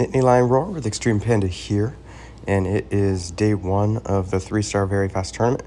NittanyLionRoar with Extreme Panda here, and it is day one of the 3-star very fast tournament.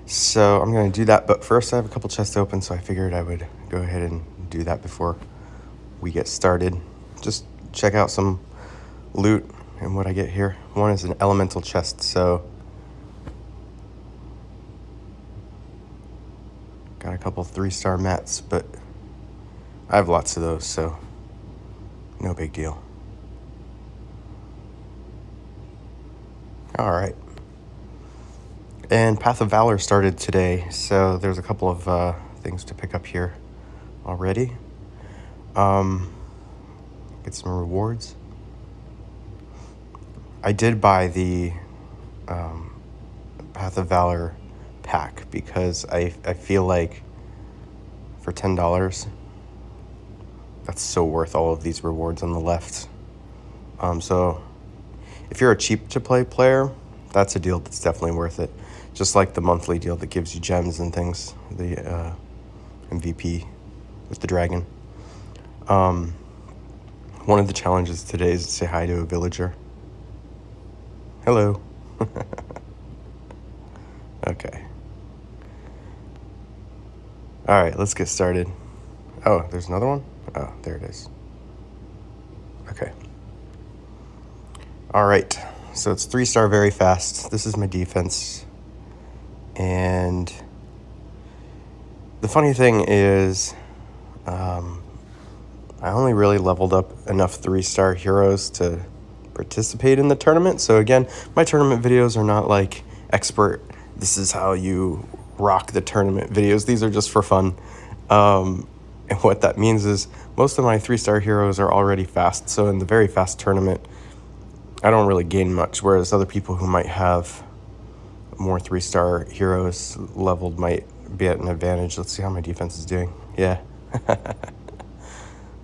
So I'm going to do that, but first I have a couple chests open, so I figured I would go ahead and do that before we get started. Just check out some loot and what I get here. One is an elemental chest, so got a couple 3-star mats, but I have lots of those, so no big deal. All right. And Path of Valor started today, so there's a couple of things to pick up here already. Get some rewards. I did buy the Path of Valor pack because I feel like for $10, that's so worth all of these rewards on the left. So if you're a cheap-to-play player, that's a deal that's definitely worth it. Just like the monthly deal that gives you gems and things, the MVP with the dragon. One of the challenges today is to say hi to a villager. Hello. Okay. All right, let's get started. Oh, there's another one? Oh, there it is. Okay. All right, so it's 3-star very fast. This is my defense. And the funny thing is, I only really leveled up enough 3-star heroes to participate in the tournament. So again, my tournament videos are not like expert, this is how you rock the tournament videos. These are just for fun. And what that means is most of my 3-star heroes are already fast. So in the very fast tournament, I don't really gain much, whereas other people who might have more 3-star heroes leveled might be at an advantage. Let's see how my defense is doing. Yeah.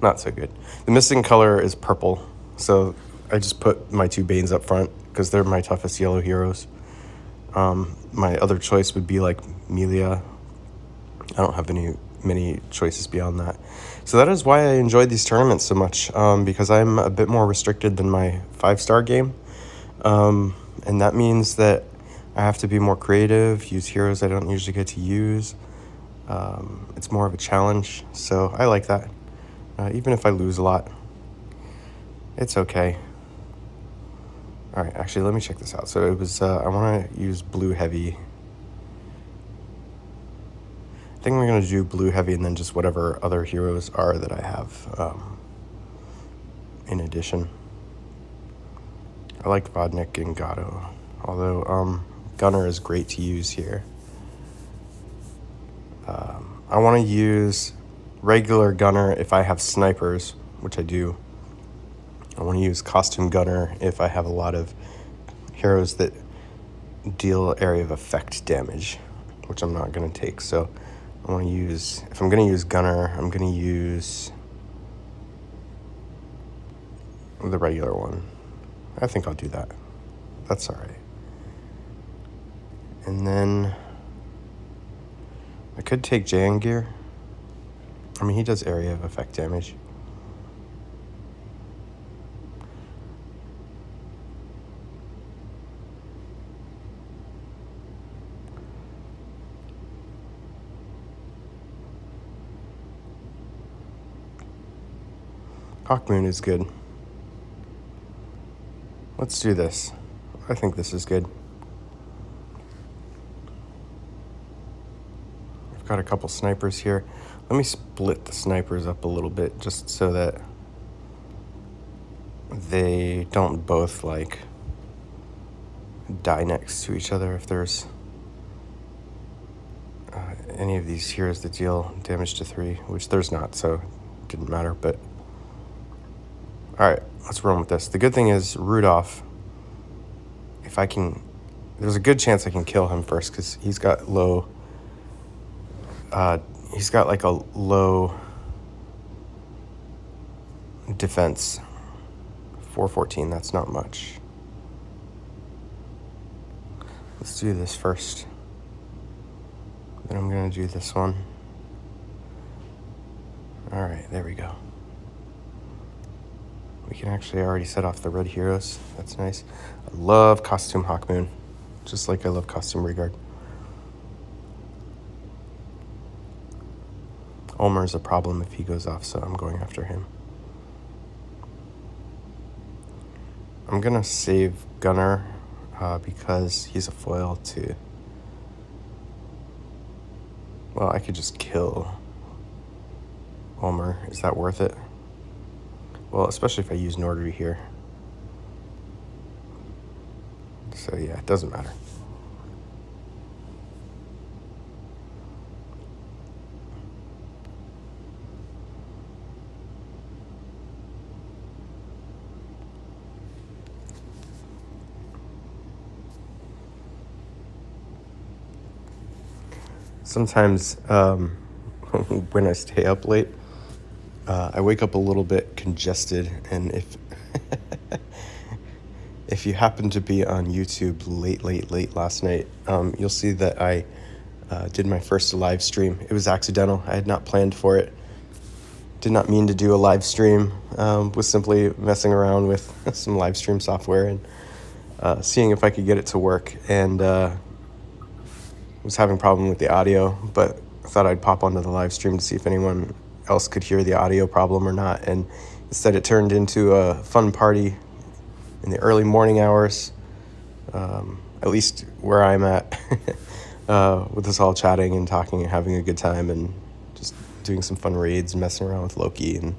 Not so good. The missing color is purple, so I just put my 2 Banes up front because they're my toughest yellow heroes. My other choice would be like Melia. I don't have many choices beyond that. So that is why I enjoyed these tournaments so much, because I'm a bit more restricted than my 5-star game. And that means that I have to be more creative, use heroes I don't usually get to use. It's more of a challenge, so I like that. Even if I lose a lot, it's okay. All right, actually, let me check this out. So it was, I want to use blue heavy. I think we're going to do blue heavy and then just whatever other heroes are that I have in addition. I like Vodnik and Gatto, although Gunner is great to use here. I want to use regular Gunner if I have snipers, which I do. I want to use Costume Gunner if I have a lot of heroes that deal area of effect damage, which I'm not going to take. So I want to use, if I'm going to use Gunner, I'm going to use the regular one. I think I'll do that. That's all right. And then I could take Jahangir. I mean, he does area of effect damage. Hawkmoon is good. Let's do this. I think this is good. I've got a couple snipers here. Let me split the snipers up a little bit just so that they don't both like die next to each other if there's any of these heroes that deal damage to 3, which there's not, so it didn't matter, but all right, let's run with this. The good thing is Rudolph, if I can, there's a good chance I can kill him first because he's got low, he's got like a low defense. 414, that's not much. Let's do this first. Then I'm gonna do this one. All right, there we go. We can actually already set off the red heroes. That's nice. I love costume Hawkmoon, just like I love costume Regard. Ulmer's a problem if he goes off, so I'm going after him. I'm gonna save Gunner because he's a foil to... Well, I could just kill Ulmer. Is that worth it? Well, especially if I use Nordry here. So yeah, it doesn't matter. Sometimes when I stay up late, I wake up a little bit congested, and if you happen to be on YouTube late last night, you'll see that I did my first live stream. It was accidental. I had not planned for it. Did not mean to do a live stream. Was simply messing around with some live stream software and seeing if I could get it to work. And was having a problem with the audio, but I thought I'd pop onto the live stream to see if anyone else could hear the audio problem or not. And instead it turned into a fun party in the early morning hours, at least where I'm at, with us all chatting and talking and having a good time and just doing some fun raids and messing around with Loki and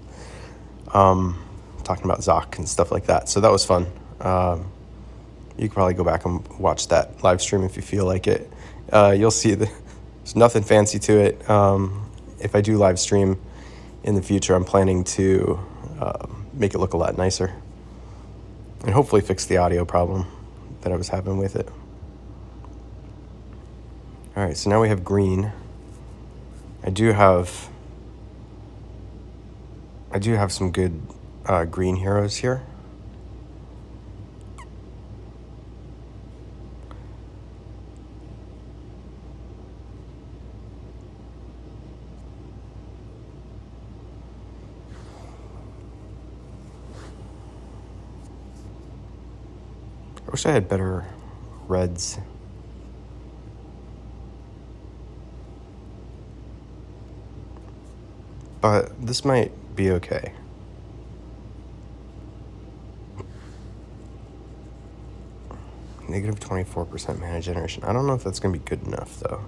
talking about Zoc and stuff like that. So that was fun. You could probably go back and watch that live stream if you feel like it. You'll see there's nothing fancy to it. If I do live stream in the future, I'm planning to make it look a lot nicer and hopefully fix the audio problem that I was having with it. All right, so now we have green. I do have some good green heroes here. I wish I had better reds. But this might be okay. Negative 24% mana generation. I don't know if that's going to be good enough, though.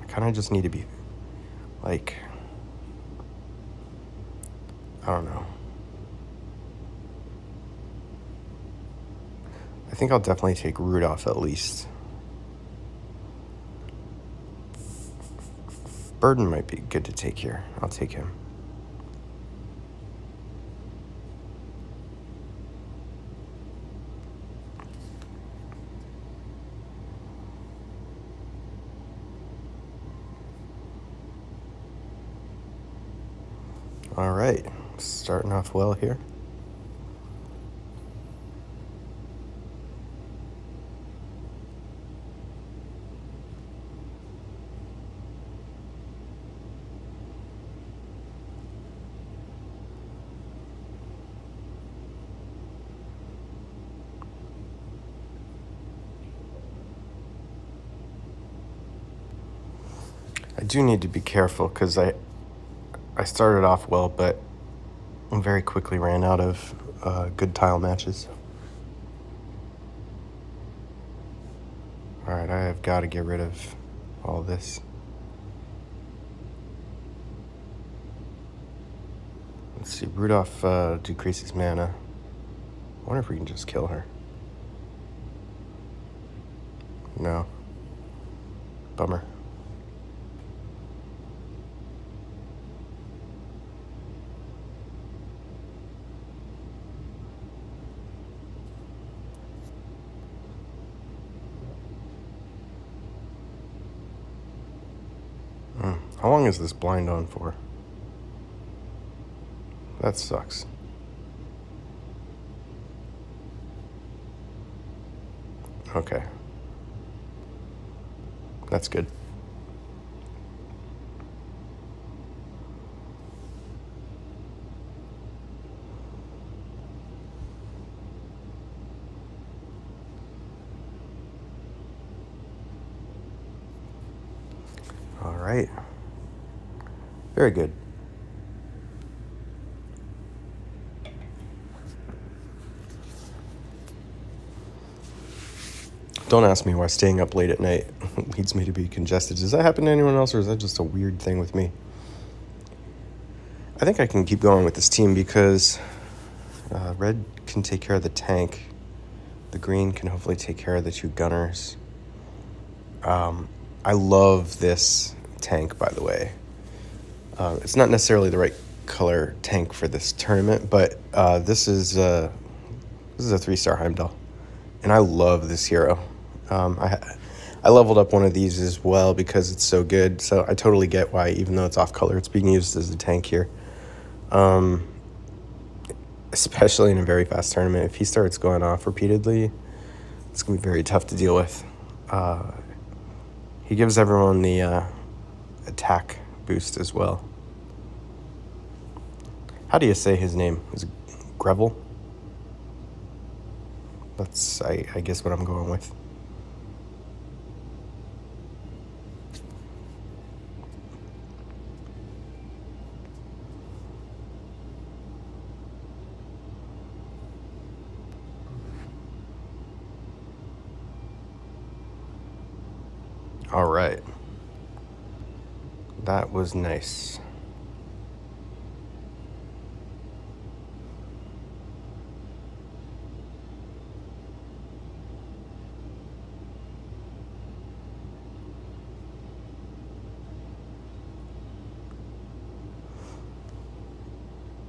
I kind of just need to be, like... I don't know. I think I'll definitely take Rudolph at least. Burden might be good to take here. I'll take him. All right, starting off well here. I do need to be careful because I started off well, but very quickly ran out of good tile matches. All right, I have got to get rid of all this. Let's see, Rudolph decreases mana. I wonder if we can just kill her. No. Bummer. How long is this blind on for? That sucks. Okay. That's good. right. Very good. Don't ask me why staying up late at night leads me to be congested. Does that happen to anyone else, or is that just a weird thing with me? I think I can keep going with this team because red can take care of the tank. The green can hopefully take care of the two gunners. I love this tank, by the way. It's not necessarily the right color tank for this tournament, but this is a 3-star Heimdall, and I love this hero. I leveled up one of these as well because it's so good, so I totally get why, even though it's off color, it's being used as a tank here. Especially in a very fast tournament. If he starts going off repeatedly, it's going to be very tough to deal with. He gives everyone the attack boost as well. How do you say his name? Is it Greville? That's, I guess, what I'm going with. All right. That was nice.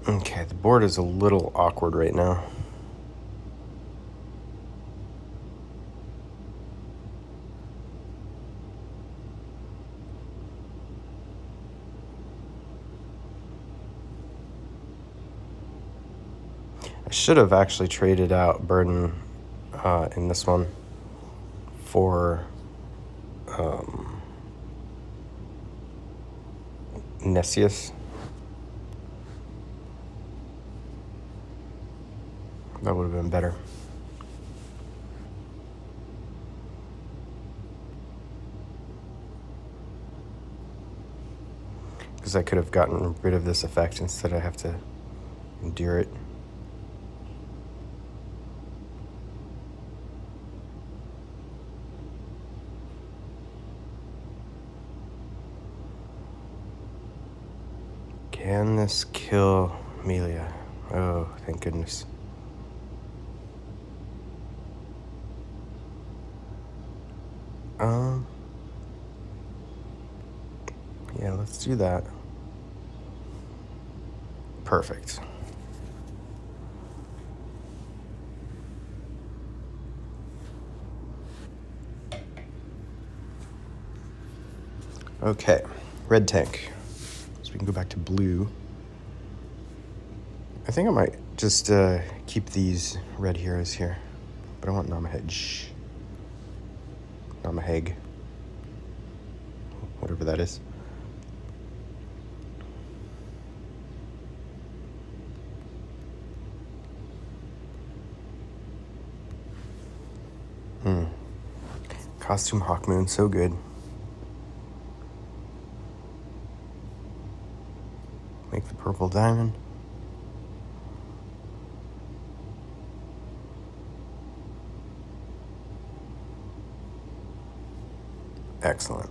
Okay, the board is a little awkward right now. I should have actually traded out Burden in this one for Nessius. That would have been better. Because I could have gotten rid of this effect instead I have to endure it. Can this kill Melia? Oh, thank goodness. Yeah, let's do that. Perfect. Okay, red tank. So we can go back to blue. I think I might just keep these red heroes here. But I want Namaheg. Namaheg. Whatever that is. Costume Hawkmoon, so good. Make the purple diamond. Excellent.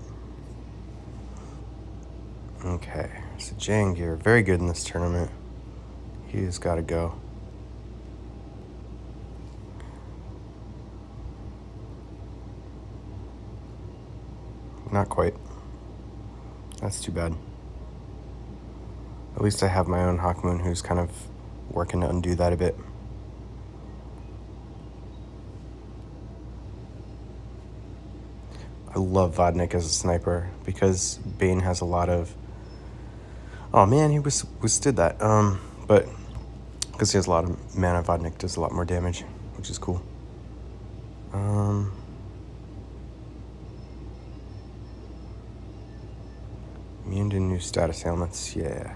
Okay, so Jangir, very good in this tournament. He has got to go. Not quite. That's too bad. At least I have my own Hawkmoon who's kind of working to undo that a bit. I love Vodnik as a sniper because Bane has a lot of... Oh man, he withstood that. But because he has a lot of mana, Vodnik does a lot more damage, which is cool. Immune to new status ailments, yeah.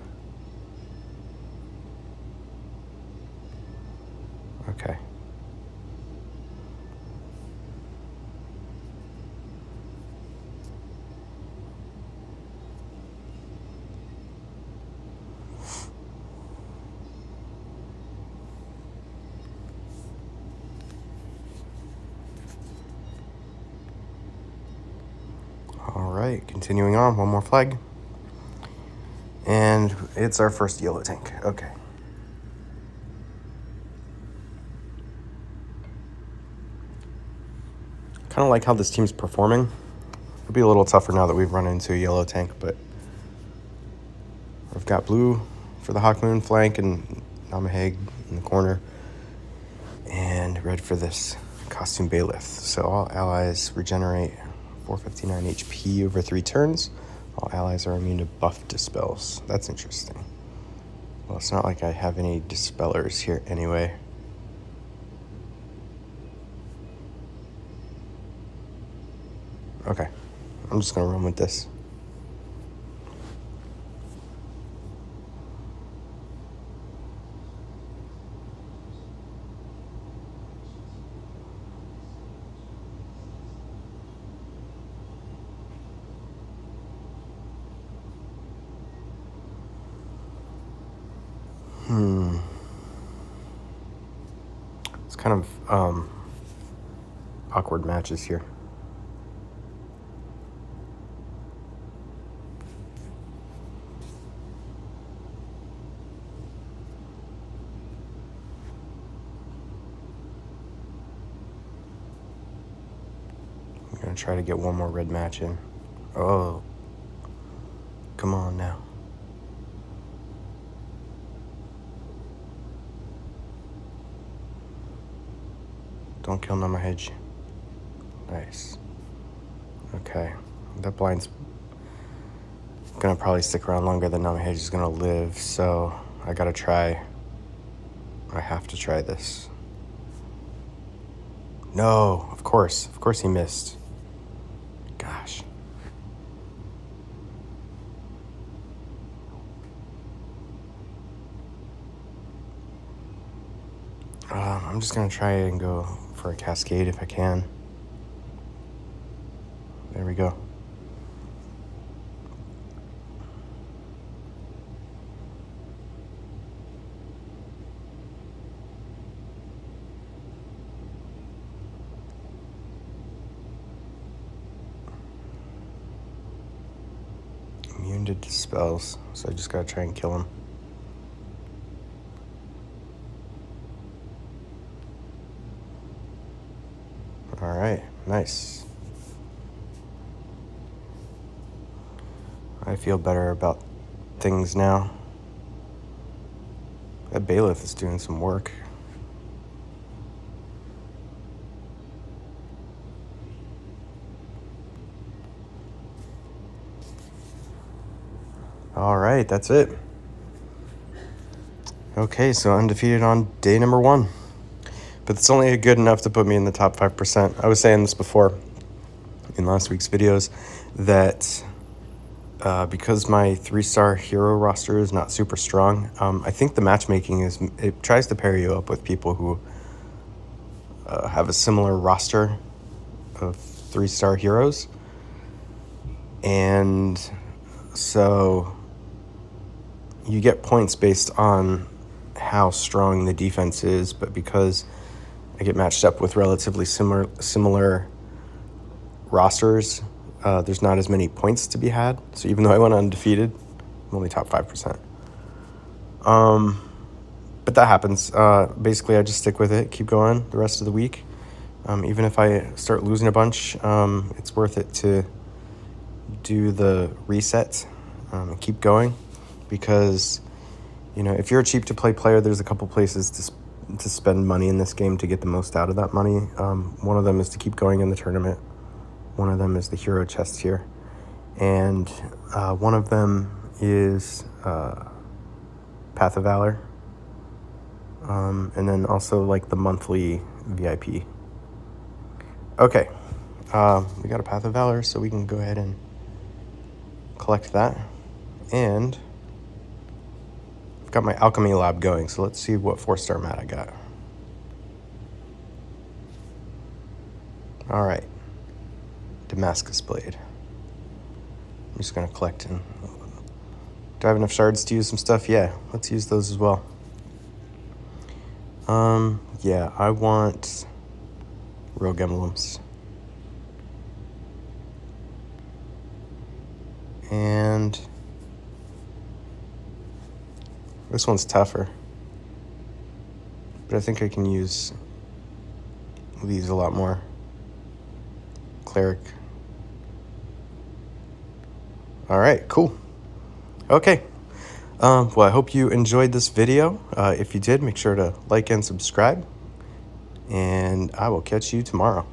Okay. right, continuing on, one more flag. And it's our first yellow tank. Okay. Kind of like how this team's performing. It'll be a little tougher now that we've run into a yellow tank, but I've got blue for the Hawkmoon flank and Namaheg in the corner, and red for this costume Bailiff. So all allies regenerate 459 HP over 3 turns. All allies are immune to buff dispels. That's interesting. Well, it's not like I have any dispellers here anyway. Okay, I'm just gonna run with this. It's kind of awkward matches here. I'm gonna try to get one more red match in. Oh, come on now. Don't kill Namahej. Nice. Okay, that blind's gonna probably stick around longer than Namahej is gonna live, so I gotta try. I have to try this. No, of course he missed. Gosh. I'm just gonna try and go for a cascade if I can. There we go. Immune to dispels, so I just gotta try and kill him. All right, nice. I feel better about things now. That Bailiff is doing some work. All right, that's it. Okay, so undefeated on day number 1. But it's only good enough to put me in the top 5%. I was saying this before in last week's videos that because my 3-star hero roster is not super strong, I think the matchmaking it tries to pair you up with people who have a similar roster of 3-star heroes. And so you get points based on how strong the defense is, but because I get matched up with relatively similar rosters, there's not as many points to be had. So even though I went undefeated, I'm only top 5%. But that happens. Basically, I just stick with it, keep going the rest of the week. Even if I start losing a bunch, it's worth it to do the reset and keep going, because if you're a cheap to play player, there's a couple places to spend money in this game to get the most out of that money. One of them is to keep going in the tournament. One of them is the hero chest here, and one of them is Path of Valor, and then also like the monthly VIP. Okay, we got a Path of Valor, so we can go ahead and collect that. And I've got my alchemy lab going, so let's see what 4-star mat I got. All right, Damascus blade. I'm just gonna collect. And do I have enough shards to use some stuff? Yeah, let's use those as well. Yeah, I want rogue emblems. And this one's tougher, but I think I can use these a lot more. Cleric. All right, cool. Okay. Well, I hope you enjoyed this video. If you did, make sure to like and subscribe. And I will catch you tomorrow.